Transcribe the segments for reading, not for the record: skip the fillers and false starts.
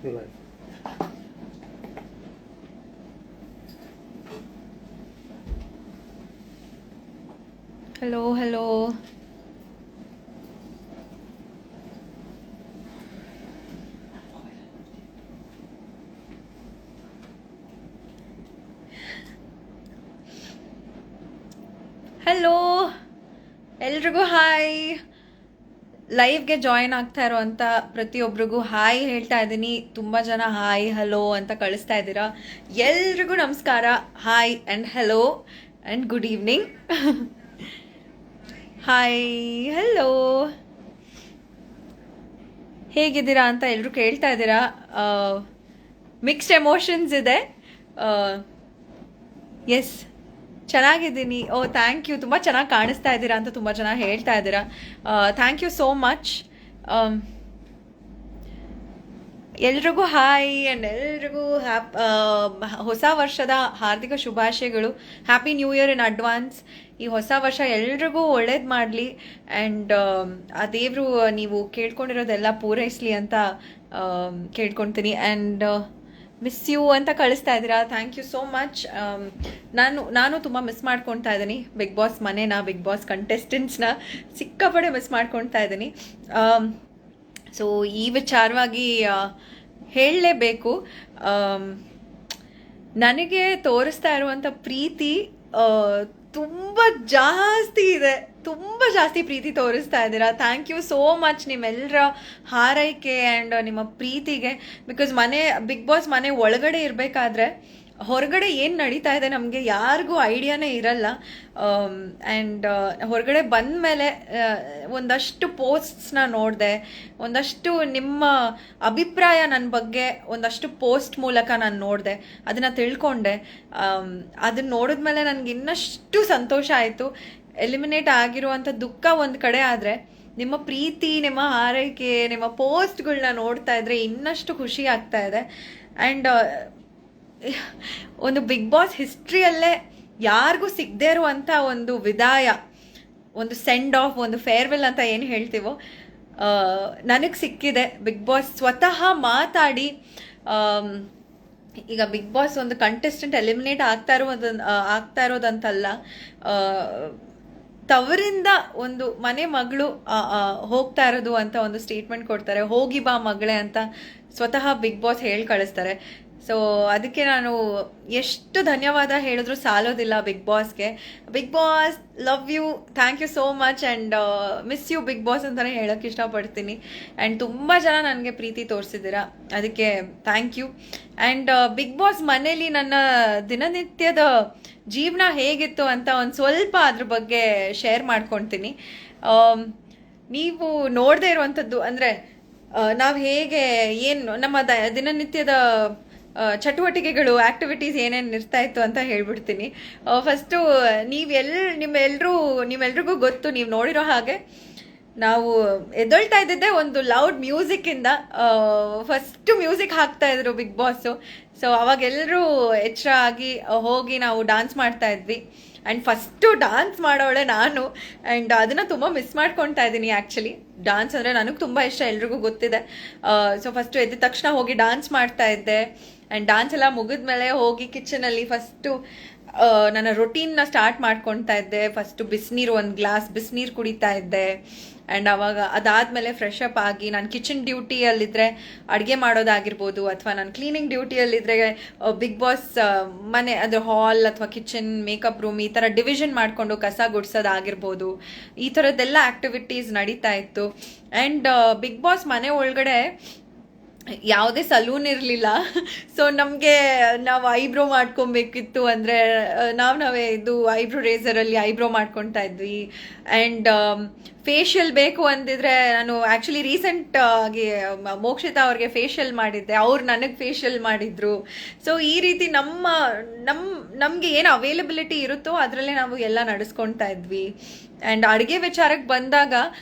Hello hello. Hello ಎಲ್ರಿಗೂ hi. ಲೈವ್ಗೆ join ಆಗ್ತಾ ಇರೋವಂಥ ಪ್ರತಿಯೊಬ್ಬರಿಗೂ ಹಾಯ್ ಹೇಳ್ತಾ ಇದ್ದೀನಿ. ತುಂಬ ಜನ ಹಾಯ್ ಹಲೋ ಅಂತ ಕಳಿಸ್ತಾ ಇದ್ದೀರಾ. ಎಲ್ರಿಗೂ ನಮಸ್ಕಾರ. Hi and hello and good evening. Hi hello, ಹೇಗಿದ್ದೀರಾ ಅಂತ ಎಲ್ಲರೂ ಕೇಳ್ತಾ ಇದ್ದೀರಾ. ಮಿಕ್ಸ್ಡ್ ಎಮೋಷನ್ಸ್ ಇದೆ. ಎಸ್, ಚೆನ್ನಾಗಿದ್ದೀನಿ. ಓ ಥ್ಯಾಂಕ್ ಯು, ತುಂಬ ಚೆನ್ನಾಗಿ ಕಾಣಿಸ್ತಾ ಇದ್ದೀರಾ ಅಂತ ತುಂಬ ಜನ ಹೇಳ್ತಾ ಇದ್ದೀರಾ. Thank you so much. ಎಲ್ರಿಗೂ ಹಾಯ್ ಆ್ಯಂಡ್ ಎಲ್ರಿಗೂ ಹೊಸ ವರ್ಷದ ಹಾರ್ದಿಕ ಶುಭಾಶಯಗಳು. Happy new year in advance. ಈ ಹೊಸ ವರ್ಷ ಎಲ್ರಿಗೂ ಒಳ್ಳೇದು ಮಾಡಲಿ ಆ್ಯಂಡ್ ಆ ದೇವರು ನೀವು ಕೇಳ್ಕೊಂಡಿರೋದೆಲ್ಲ ಪೂರೈಸಲಿ ಅಂತ ಕೇಳ್ಕೊತೀನಿ. ಆ್ಯಂಡ್ ಮಿಸ್ ಯು ಅಂತ ಕಳಿಸ್ತಾ ಇದ್ದೀರಾ. Thank you so much. ನಾನು ತುಂಬ ಮಿಸ್ ಮಾಡ್ಕೊತಾ ಇದ್ದೀನಿ ಬಿಗ್ ಬಾಸ್ ಮನೇನ, ಬಿಗ್ ಬಾಸ್ ಕಂಟೆಸ್ಟೆಂಟ್ಸ್ನ ಸಿಕ್ಕಾಪಡೆ ಮಿಸ್ ಮಾಡ್ಕೊತಾ ಇದ್ದೀನಿ. ಸೊ ಈ ವಿಚಾರವಾಗಿ ಹೇಳಲೇಬೇಕು. ನನಗೆ ತೋರಿಸ್ತಾ ಇರುವಂಥ ಪ್ರೀತಿ ತುಂಬ ಜಾಸ್ತಿ ಇದೆ, ತುಂಬ ಜಾಸ್ತಿ ಪ್ರೀತಿ ತೋರಿಸ್ತಾ ಇದ್ದೀರಾ. ಥ್ಯಾಂಕ್ ಯು ಸೋ ಮಚ್ ನಿಮ್ಮೆಲ್ಲರ ಹಾರೈಕೆ ಆ್ಯಂಡ್ ನಿಮ್ಮ ಪ್ರೀತಿಗೆ. ಬಿಕಾಸ್ ಬಿಗ್ ಬಾಸ್ ಮನೆ ಒಳಗಡೆ ಇರಬೇಕಾದ್ರೆ ಹೊರಗಡೆ ಏನು ನಡೀತಾ ಇದೆ ನಮಗೆ ಯಾರಿಗೂ ಐಡಿಯಾನೇ ಇರಲ್ಲ. ಆ್ಯಂಡ್ ಹೊರಗಡೆ ಬಂದ ಮೇಲೆ ಒಂದಷ್ಟು ಪೋಸ್ಟ್ಸ್ನ ನೋಡಿದೆ, ಒಂದಷ್ಟು ನಿಮ್ಮ ಅಭಿಪ್ರಾಯ ನನ್ನ ಬಗ್ಗೆ ಒಂದಷ್ಟು ಪೋಸ್ಟ್ ಮೂಲಕ ನಾನು ನೋಡಿದೆ, ಅದನ್ನು ತಿಳ್ಕೊಂಡೆ. ಅದನ್ನು ನೋಡಿದ್ಮೇಲೆ ನನಗೆ ಇನ್ನಷ್ಟು ಸಂತೋಷ ಆಯಿತು. ಎಲಿಮಿನೇಟ್ ಆಗಿರುವಂಥ ದುಃಖ ಒಂದು ಕಡೆ ಆದರೆ ನಿಮ್ಮ ಪ್ರೀತಿ, ನಿಮ್ಮ ಹಾರೈಕೆ, ನಿಮ್ಮ ಪೋಸ್ಟ್ಗಳನ್ನ ನೋಡ್ತಾ ಇದ್ರೆ ಇನ್ನಷ್ಟು ಖುಷಿ ಆಗ್ತಾ ಇದೆ. ಆ್ಯಂಡ್ ಒಂದು ಬಿಗ್ ಬಾಸ್ ಹಿಸ್ಟ್ರಿಯಲ್ಲೇ ಯಾರಿಗೂ ಸಿಗದೇ ಇರುವಂಥ ಒಂದು ವಿದಾಯ, ಒಂದು ಸೆಂಡ್ ಆಫ್, ಒಂದು ಫೇರ್ವೆಲ್ ಅಂತ ಏನು ಹೇಳ್ತೀವೋ ನನಗೆ ಸಿಕ್ಕಿದೆ. ಬಿಗ್ ಬಾಸ್ ಸ್ವತಃ ಮಾತಾಡಿ, ಈಗ ಬಿಗ್ ಬಾಸ್ ಒಂದು ಕಂಟೆಸ್ಟೆಂಟ್ ಎಲಿಮಿನೇಟ್ ಆಗ್ತಾ ಇರೋದಂತಲ್ಲ, ತವರಿಂದ ಒಂದು ಮನೆ ಮಗಳು ಹೋಗ್ತಾ ಇರೋದು ಅಂತ ಒಂದು ಸ್ಟೇಟ್ಮೆಂಟ್ ಕೊಡ್ತಾರೆ. ಹೋಗಿ ಬಾ ಮಗಳೇ ಅಂತ ಸ್ವತಃ ಬಿಗ್ ಬಾಸ್ ಹೇಳಿ ಕಳಿಸ್ತಾರೆ. ಸೊ ಅದಕ್ಕೆ ನಾನು ಎಷ್ಟು ಧನ್ಯವಾದ ಹೇಳಿದ್ರು ಸಾಲೋದಿಲ್ಲ ಬಿಗ್ ಬಾಸ್ಗೆ. Big boss love you, thank you so much and miss you big boss ಅಂತಲೇ ಹೇಳೋಕ್ಕೆ ಇಷ್ಟಪಡ್ತೀನಿ. ಆ್ಯಂಡ್ ತುಂಬ ಜನ ನನಗೆ ಪ್ರೀತಿ ತೋರಿಸಿದ್ದೀರಾ, ಅದಕ್ಕೆ thank you. And big boss ಮನೇಲಿ ನನ್ನ ದಿನನಿತ್ಯದ ಜೀವನ ಹೇಗಿತ್ತು ಅಂತ ಒಂದು ಸ್ವಲ್ಪ ಅದ್ರ ಬಗ್ಗೆ ಶೇರ್ ಮಾಡ್ಕೊಳ್ತೀನಿ. ನೀವು ನೋಡದೇ ಇರುವಂಥದ್ದು ಅಂದರೆ ನಾವು ಹೇಗೆ ಏನು ನಮ್ಮ ದಿನನಿತ್ಯದ ಚಟುವಟಿಕೆಗಳು, ಆ್ಯಕ್ಟಿವಿಟೀಸ್ ಏನೇನು ಇರ್ತಾ ಇತ್ತು ಅಂತ ಹೇಳ್ಬಿಡ್ತೀನಿ. ಫಸ್ಟು ನಿಮ್ಮೆಲ್ರಿಗೂ ಗೊತ್ತು, ನೀವು ನೋಡಿರೋ ಹಾಗೆ ನಾವು ಎದ್ದೊಳ್ತಾ ಇದ್ದಿದ್ದೆ ಒಂದು ಲೌಡ್ ಮ್ಯೂಸಿಕ್ಕಿಂದ. ಫಸ್ಟು ಮ್ಯೂಸಿಕ್ ಹಾಕ್ತಾ ಇದ್ರು ಬಿಗ್ ಬಾಸು. ಸೊ ಅವಾಗೆಲ್ಲರೂ ಎಚ್ಚರ ಆಗಿ ಹೋಗಿ ನಾವು ಡಾನ್ಸ್ ಮಾಡ್ತಾ ಇದ್ವಿ. ಆ್ಯಂಡ್ ಫಸ್ಟು ಡಾನ್ಸ್ ಮಾಡೋಳೆ ನಾನು. ಆ್ಯಂಡ್ ಅದನ್ನು ತುಂಬ ಮಿಸ್ ಮಾಡ್ಕೊತಾ ಇದ್ದೀನಿ ಆ್ಯಕ್ಚುಲಿ. ಡಾನ್ಸ್ ಅಂದರೆ ನನಗೆ ತುಂಬ ಇಷ್ಟ, ಎಲ್ರಿಗೂ ಗೊತ್ತಿದೆ. ಸೊ ಫಸ್ಟು ಎದ್ದ ತಕ್ಷಣ ಹೋಗಿ ಡಾನ್ಸ್ ಮಾಡ್ತಾ ಇದ್ದೆ. ಆ್ಯಂಡ್ ಡಾನ್ಸ್ ಎಲ್ಲ ಮುಗಿದ್ಮೇಲೆ ಹೋಗಿ ಕಿಚನಲ್ಲಿ ಫಸ್ಟು ನನ್ನ ರೊಟೀನ್ನ ಸ್ಟಾರ್ಟ್ ಮಾಡ್ಕೊತಾ ಇದ್ದೆ. ಫಸ್ಟು ಒಂದು ಗ್ಲಾಸ್ ಬಿಸಿನೀರು ಕುಡಿತಾ ಇದ್ದೆ. ಆ್ಯಂಡ್ ಅವಾಗ ಅದಾದಮೇಲೆ ಫ್ರೆಶ್ ಅಪ್ ಆಗಿ ನಾನು ಕಿಚನ್ ಡ್ಯೂಟಿಯಲ್ಲಿದ್ದರೆ ಅಡುಗೆ ಮಾಡೋದಾಗಿರ್ಬೋದು, ಅಥವಾ ನಾನು ಕ್ಲೀನಿಂಗ್ ಡ್ಯೂಟಿಯಲ್ಲಿದ್ದರೆ ಬಿಗ್ ಬಾಸ್ ಮನೆ ಅದು ಹಾಲ್ ಅಥವಾ ಕಿಚನ್, ಮೇಕಪ್ ರೂಮ್ ಈ ಥರ ಡಿವಿಷನ್ ಮಾಡಿಕೊಂಡು ಕಸ ಗುಡಿಸೋದಾಗಿರ್ಬೋದು, ಈ ಥರದ್ದೆಲ್ಲ ಆ್ಯಕ್ಟಿವಿಟೀಸ್ ನಡೀತಾ ಇತ್ತು. ಆ್ಯಂಡ್ ಬಿಗ್ ಬಾಸ್ ಮನೆ ಒಳಗಡೆ ಯಾವುದೇ ಸಲೂನ್ ಇರಲಿಲ್ಲ. ಸೊ ನಾವು ಐಬ್ರೋ ಮಾಡ್ಕೊಬೇಕಿತ್ತು ಅಂದರೆ ನಾವೇ ಇದು ಐಬ್ರೋ ರೇಸರಲ್ಲಿ ಐಬ್ರೋ ಮಾಡ್ಕೊತಾ ಇದ್ವಿ. ಆ್ಯಂಡ್ ಫೇಶಿಯಲ್ ಬೇಕು ಅಂದಿದ್ರೆ ನಾನು ಆ್ಯಕ್ಚುಲಿ ರೀಸೆಂಟ್ ಆಗಿ ಮೋಕ್ಷಿತಾ ಅವ್ರಿಗೆ ಫೇಶಿಯಲ್ ಮಾಡಿದ್ದೆ, ಅವ್ರು ನನಗೆ ಫೇಶಿಯಲ್ ಮಾಡಿದ್ರು. ಸೊ ಈ ರೀತಿ ನಮಗೆ ಏನು ಅವೈಲಬಿಲಿಟಿ ಇರುತ್ತೋ ಅದರಲ್ಲೇ ನಾವು ಎಲ್ಲ ನಡೆಸ್ಕೊತಾ ಇದ್ವಿ. ಆ್ಯಂಡ್ ಅಡುಗೆ ವಿಚಾರಕ್ಕೆ ಬಂದಾಗ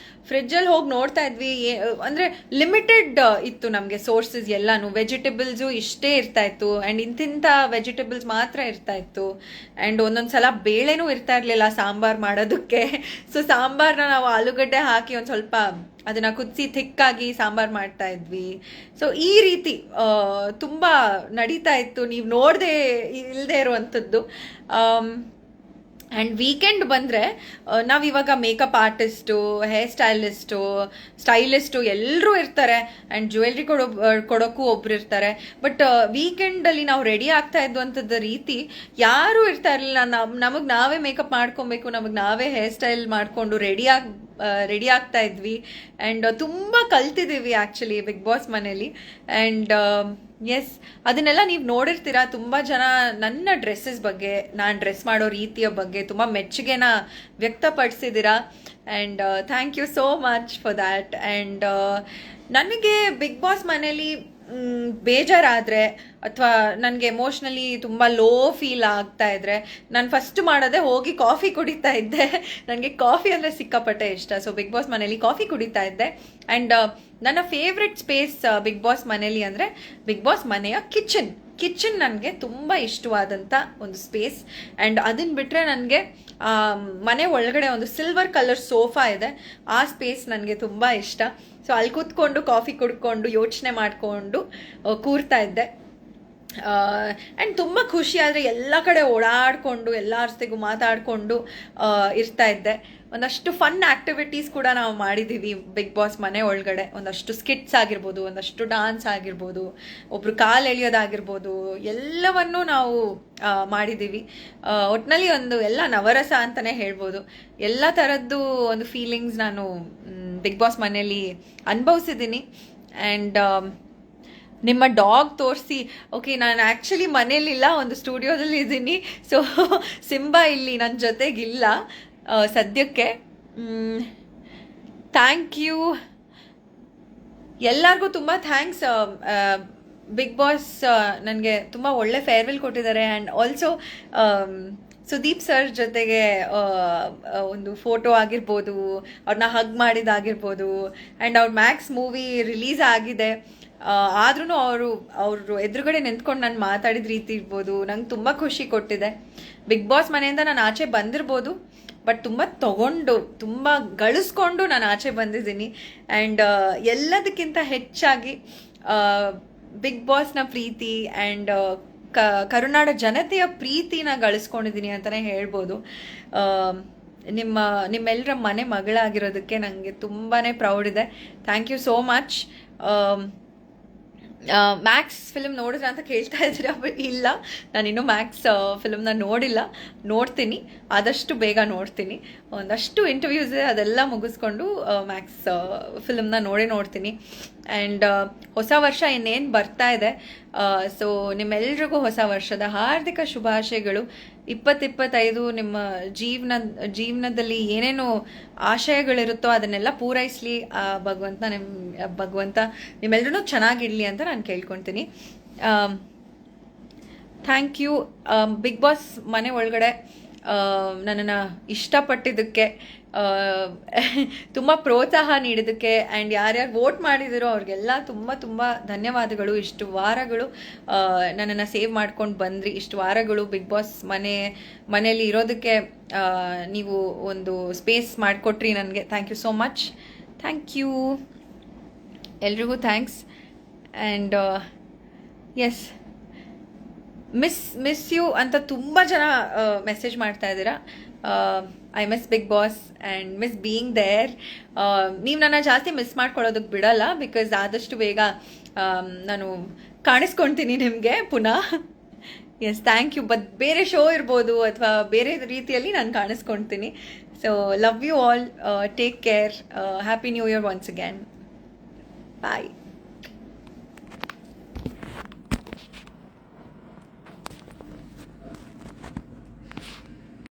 ಫ್ರಿಜ್ಜಲ್ಲಿ ಹೋಗಿ ನೋಡ್ತಾ ಇದ್ವಿ. ಅಂದರೆ ಲಿಮಿಟೆಡ್ ಇತ್ತು ನಮಗೆ ಸೋರ್ಸಸ್ ಎಲ್ಲನೂ. ವೆಜಿಟೇಬಲ್ಸು ಇಷ್ಟೇ ಇರ್ತಾ ಇತ್ತು, ಆ್ಯಂಡ್ ಇಂತಿಂಥ ವೆಜಿಟೇಬಲ್ಸ್ ಮಾತ್ರ ಇರ್ತಾ ಇತ್ತು. ಆ್ಯಂಡ್ ಒಂದೊಂದು ಸಲ ಬೇಳೆನೂ ಇರ್ತಾ ಇರಲಿಲ್ಲ ಸಾಂಬಾರು ಮಾಡೋದಕ್ಕೆ. ಸೊ ಸಾಂಬಾರನ್ನ ನಾವು ಆಲೂಗಡ್ಡೆ ಹಾಕಿ ಒಂದು ಸ್ವಲ್ಪ ಅದನ್ನು ಕುದಿಸಿ ಥಿಕ್ಕಾಗಿ ಸಾಂಬಾರು ಮಾಡ್ತಾ ಇದ್ವಿ. ಸೊ ಈ ರೀತಿ ತುಂಬ ನಡೀತಾ ಇತ್ತು, ನೀವು ನೋಡದೆ ಇಲ್ಲದೆ ಇರುವಂಥದ್ದು. ಆ್ಯಂಡ್ ವೀಕೆಂಡ್ ಬಂದರೆ ನಾವಿವಾಗ ಮೇಕಪ್ ಆರ್ಟಿಸ್ಟು, ಹೇರ್ ಸ್ಟೈಲಿಸ್ಟು ಎಲ್ಲರೂ ಇರ್ತಾರೆ. ಆ್ಯಂಡ್ ಜ್ಯುವೆಲ್ರಿ ಕೊಡೋಕ್ಕೂ ಒಬ್ರು ಇರ್ತಾರೆ. ಬಟ್ ವೀಕೆಂಡಲ್ಲಿ ನಾವು ರೆಡಿ ಆಗ್ತಾ ಇದ್ದಂಥದ್ದು ರೀತಿ ಯಾರೂ ಇರ್ತಾ ಇರಲಿಲ್ಲ. ನಮಗೆ ನಾವೇ ಮೇಕಪ್ ಮಾಡ್ಕೊಬೇಕು, ನಮಗೆ ನಾವೇ ಹೇರ್ ಸ್ಟೈಲ್ ಮಾಡಿಕೊಂಡು ರೆಡಿ ಆಗ್ತಾ ಇದ್ವಿ. ಆ್ಯಂಡ್ ತುಂಬ ಕಲ್ತಿದ್ದೀವಿ ಆ್ಯಕ್ಚುಲಿ ಬಿಗ್ ಬಾಸ್ ಮನೇಲಿ. ಆ್ಯಂಡ್ ಎಸ್, ಅದನ್ನೆಲ್ಲ ನೀವು ನೋಡಿರ್ತೀರ. ತುಂಬ ಜನ ನನ್ನ ಡ್ರೆಸ್ಸಸ್ ಬಗ್ಗೆ, ನಾನು ಡ್ರೆಸ್ ಮಾಡೋ ರೀತಿಯ ಬಗ್ಗೆ ತುಂಬ ಮೆಚ್ಚುಗೆನ ವ್ಯಕ್ತಪಡಿಸಿದ್ದೀರಾ. And thank you so much for that. And ನನಗೆ ಬಿಗ್ ಬಾಸ್ ಮನೇಲಿ ಬೇಜಾರಾದರೆ ಅಥವಾ ನನಗೆ ಎಮೋಷ್ನಲಿ ತುಂಬ ಲೋ ಫೀಲ್ ಆಗ್ತಾ ಇದ್ದರೆ ನಾನು ಫಸ್ಟ್ ಮಾಡೋದೇ ಹೋಗಿ ಕಾಫಿ ಕುಡಿತಾ ಇದ್ದೆ. ನನಗೆ ಕಾಫಿ ಅಂದರೆ ಸಿಕ್ಕಾಪಟ್ಟೆ ಇಷ್ಟ. ಸೊ ಬಿಗ್ ಬಾಸ್ ಮನೇಲಿ ಕಾಫಿ ಕುಡಿತಾ ಇದ್ದೆ. ಆ್ಯಂಡ್ ನನ್ನ ಫೇವ್ರೆಟ್ ಸ್ಪೇಸ್ ಬಿಗ್ ಬಾಸ್ ಮನೇಲಿ ಅಂದರೆ ಬಿಗ್ ಬಾಸ್ ಮನೆಯ ಕಿಚನ್ ನನಗೆ ತುಂಬ ಇಷ್ಟವಾದಂಥ ಒಂದು ಸ್ಪೇಸ್. ಆ್ಯಂಡ್ ಅದನ್ನು ಬಿಟ್ಟರೆ ನನಗೆ ಮನೆ ಒಳಗಡೆ ಒಂದು ಸಿಲ್ವರ್ ಕಲರ್ ಸೋಫಾ ಇದೆ, ಆ ಸ್ಪೇಸ್ ನನಗೆ ತುಂಬ ಇಷ್ಟ. ಸೊ ಅಲ್ಲಿ ಕೂತ್ಕೊಂಡು ಕಾಫಿ ಕುಡ್ಕೊಂಡು ಯೋಚನೆ ಮಾಡಿಕೊಂಡು ಕೂರ್ತಾ ಇದ್ದೆ. ಆ್ಯಂಡ್ ತುಂಬ ಖುಷಿ ಆದರೆ ಎಲ್ಲ ಕಡೆ ಓಡಾಡಿಕೊಂಡು ಎಲ್ಲರ ಜೊತೆಗೂ ಮಾತಾಡಿಕೊಂಡು ಇರ್ತಾ ಇದ್ದೆ. ಒಂದಷ್ಟು ಫನ್ ಆ್ಯಕ್ಟಿವಿಟೀಸ್ ಕೂಡ ನಾವು ಮಾಡಿದ್ದೀವಿ ಬಿಗ್ ಬಾಸ್ ಮನೆ ಒಳಗಡೆ. ಒಂದಷ್ಟು ಸ್ಕಿಟ್ಸ್ ಆಗಿರ್ಬೋದು, ಒಂದಷ್ಟು ಡಾನ್ಸ್ ಆಗಿರ್ಬೋದು, ಒಬ್ರು ಕಾಲು ಎಳೆಯೋದಾಗಿರ್ಬೋದು, ಎಲ್ಲವನ್ನೂ ನಾವು ಮಾಡಿದ್ದೀವಿ. ಒಟ್ಟಿನಲ್ಲಿ ಎಲ್ಲ ನವರಸ ಅಂತಲೇ ಹೇಳ್ಬೋದು. ಎಲ್ಲ ಥರದ್ದು ಒಂದು ಫೀಲಿಂಗ್ಸ್ ನಾನು ಬಿಗ್ ಬಾಸ್ ಮನೇಲಿ ಅನುಭವಿಸಿದ್ದೀನಿ. ಆ್ಯಂಡ್ ನಿಮ್ಮ ಡಾಗ್ ತೋರಿಸಿ, ಓಕೆ ನಾನು ಆ್ಯಕ್ಚುಲಿ ಮನೇಲಿಲ್ಲ, ಒಂದು ಸ್ಟುಡಿಯೋದಲ್ಲಿ ಇದ್ದೀನಿ. ಸೊ ಸಿಂಬಾ ಇಲ್ಲಿ ನನ್ನ ಜೊತೆಗಿಲ್ಲ ಸದ್ಯಕ್ಕೆ. ಥ್ಯಾಂಕ್ ಯು ಎಲ್ಲರಿಗೂ, ತುಂಬ ಥ್ಯಾಂಕ್ಸ್. ಬಿಗ್ ಬಾಸ್ ನನಗೆ ತುಂಬ ಒಳ್ಳೆ ಫೇರ್ವೆಲ್ ಕೊಟ್ಟಿದ್ದಾರೆ. ಆ್ಯಂಡ್ ಆಲ್ಸೋ ಸುದೀಪ್ ಸರ್ ಜೊತೆಗೆ ಒಂದು ಫೋಟೋ ಆಗಿರ್ಬೋದು, ಅವ್ರನ್ನ ಹಗ್ ಮಾಡಿದಾಗಿರ್ಬೋದು. ಆ್ಯಂಡ್ ಅವ್ರ ಮ್ಯಾಕ್ಸ್ ಮೂವಿ ರಿಲೀಸ್ ಆಗಿದೆ, ಆದ್ರೂ ಅವರು ಎದುರುಗಡೆ ನಿಂತ್ಕೊಂಡು ನಾನು ಮಾತಾಡಿದ ರೀತಿ ಇರ್ಬೋದು, ನಂಗೆ ತುಂಬ ಖುಷಿ ಕೊಟ್ಟಿದೆ. ಬಿಗ್ ಬಾಸ್ ಮನೆಯಿಂದ ನಾನು ಆಚೆ ಬಂದಿರ್ಬೋದು, ಬಟ್ ತುಂಬ ತುಂಬ ಗಳಿಸ್ಕೊಂಡು ನಾನು ಆಚೆ ಬಂದಿದ್ದೀನಿ. ಆ್ಯಂಡ್ ಎಲ್ಲದಕ್ಕಿಂತ ಹೆಚ್ಚಾಗಿ ಬಿಗ್ ಬಾಸ್ನ ಪ್ರೀತಿ ಆ್ಯಂಡ್ ಕರುನಾಡ ಜನತೆಯ ಪ್ರೀತಿನ ಗಳಿಸ್ಕೊಂಡಿದ್ದೀನಿ ಅಂತಲೇ ಹೇಳ್ಬೋದು. ನಿಮ್ಮೆಲ್ಲರ ಮನೆ ಮಗಳಾಗಿರೋದಕ್ಕೆ ನನಗೆ ತುಂಬಾ ಪ್ರೌಡ್ ಇದೆ. Thank you so much. Max film ನೋಡಿದ್ರೆ ಅಂತ ಕೇಳ್ತಾ ಇದ್ದೀರಾ? ಇಲ್ಲ, ನಾನಿನ್ನೂ ಮ್ಯಾಕ್ಸ್ ಫಿಲ್ಮ್ನ ನೋಡ್ತೀನಿ, ಆದಷ್ಟು ಬೇಗ ನೋಡ್ತೀನಿ. ಒಂದಷ್ಟು ಇಂಟರ್ವ್ಯೂಸ್ ಇದೆ, ಅದೆಲ್ಲ ಮುಗಿಸ್ಕೊಂಡು ಮ್ಯಾಕ್ಸ್ ಫಿಲ್ಮ್ನ ನೋಡ್ತೀನಿ. ಆ್ಯಂಡ್ ಹೊಸ ವರ್ಷ ಇನ್ನೇನು ಬರ್ತಾ ಇದೆ. ಸೊ ನಿಮ್ಮೆಲ್ರಿಗೂ ಹೊಸ ವರ್ಷದ ಹಾರ್ದಿಕ ಶುಭಾಶಯಗಳು. 2025 ನಿಮ್ಮ ಜೀವನದಲ್ಲಿ ಏನೇನು ಆಶಯಗಳಿರುತ್ತೋ ಅದನ್ನೆಲ್ಲ ಪೂರೈಸಲಿ ಭಗವಂತ ನಿಮ್ಮೆಲ್ಲರೂ ಚೆನ್ನಾಗಿರಲಿ ಅಂತ ನಾನು ಕೇಳ್ಕೊತೀನಿ. Thank you. ಬಿಗ್ ಬಾಸ್ ಮನೆ ಒಳಗಡೆ ನನ್ನನ್ನು ಇಷ್ಟಪಟ್ಟಿದ್ದಕ್ಕೆ, ತುಂಬ ಪ್ರೋತ್ಸಾಹ ನೀಡಿದ್ದಕ್ಕೆ, ಆ್ಯಂಡ್ ಯಾರ್ಯಾರು ವೋಟ್ ಮಾಡಿದಿರೋ ಅವ್ರಿಗೆಲ್ಲ ತುಂಬ ಧನ್ಯವಾದಗಳು. ಇಷ್ಟು ವಾರಗಳು ನನ್ನನ್ನು ಸೇವ್ ಮಾಡ್ಕೊಂಡು ಬಂದ್ರಿ. ಇಷ್ಟು ವಾರಗಳು ಬಿಗ್ ಬಾಸ್ ಮನೆಯಲ್ಲಿ ಇರೋದಕ್ಕೆ ನೀವು ಒಂದು ಸ್ಪೇಸ್ ಮಾಡಿಕೊಟ್ರಿ ನನಗೆ. Thank you so much. Thank you ಎಲ್ರಿಗೂ, thanks. And yes, miss you ಅಂತ ತುಂಬ ಜನ ಮೆಸೇಜ್ ಮಾಡ್ತಾ ಇದ್ದೀರಾ. I miss big boss and miss being there. ನೀವು ನನ್ನ ಜಾಸ್ತಿ ಮಿಸ್ ಮಾಡ್ಕೊಳ್ಳೋದಕ್ಕೆ ಬಿಡಲ್ಲ, ಬಿಕಾಸ್ ಆದಷ್ಟು ಬೇಗ ನಾನು ಕಾಣಿಸ್ಕೊಳ್ತೀನಿ ನಿಮಗೆ ಪುನಃ. Yes, thank you. ಬಟ್ ಬೇರೆ ಶೋ ಇರ್ಬೋದು ಅಥವಾ ಬೇರೆ ರೀತಿಯಲ್ಲಿ ನಾನು ಕಾಣಿಸ್ಕೊಳ್ತೀನಿ. So love you all, take care, happy new year once again. Bye.